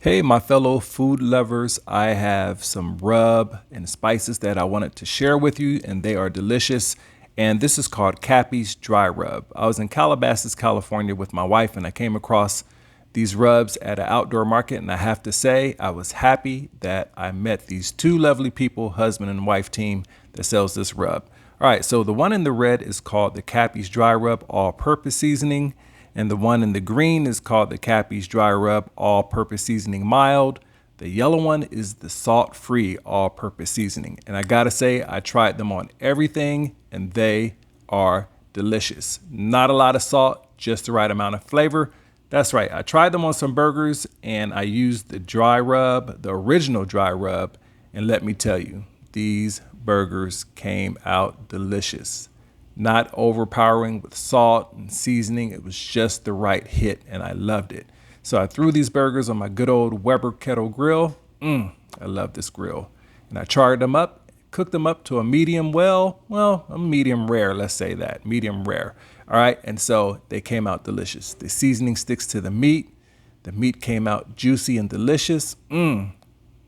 Hey, my fellow food lovers, I have some rub and spices that I wanted to share with you, and they are delicious. And this is called Cappy's Dry Rub. I was in Calabasas, California with my wife, and I came across these rubs at an outdoor market. And I have to say, I was happy that I met these two lovely people, husband and wife team, that sells this rub. All right, so the one in the red is called the Cappy's Dry Rub All-Purpose Seasoning. And the one in the green is called the Cappy's Dry Rub All-Purpose Seasoning Mild. The yellow one is the salt-free all-purpose seasoning. And I gotta say, I tried them on everything and they are delicious. Not a lot of salt, just the right amount of flavor. That's right, I tried them on some burgers and I used the dry rub, the original dry rub. And let me tell you, these burgers came out delicious. Not overpowering with salt and seasoning. It was just the right hit and I loved it. So I threw these burgers on my good old Weber kettle grill. I love this grill. And I charred them up, cooked them up to a medium a medium rare, let's say that, medium rare. All right, and so they came out delicious. The seasoning sticks to the meat. The meat came out juicy and delicious.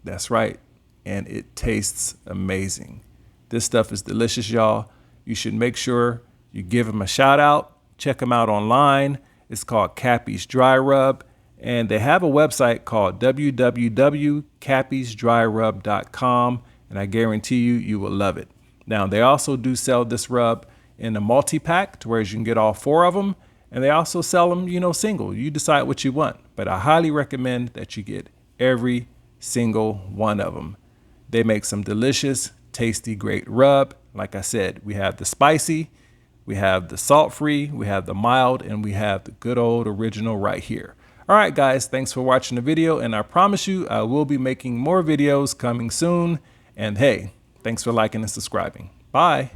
That's right, and it tastes amazing. This stuff is delicious, y'all. You should make sure you give them a shout out. Check them out online. It's called Cappy's Dry Rub. And they have a website called www.cappysdryrub.com. And I guarantee you, you will love it. Now, they also do sell this rub in a multi-pack to where you can get all four of them. And they also sell them, single. You decide what you want. But I highly recommend that you get every single one of them. They make some delicious, tasty, great rub. Like I said, we have the spicy, we have the salt-free, we have the mild, and we have the good old original right here. All right, guys, thanks for watching the video. And I promise you, I will be making more videos coming soon. And hey, thanks for liking and subscribing. Bye.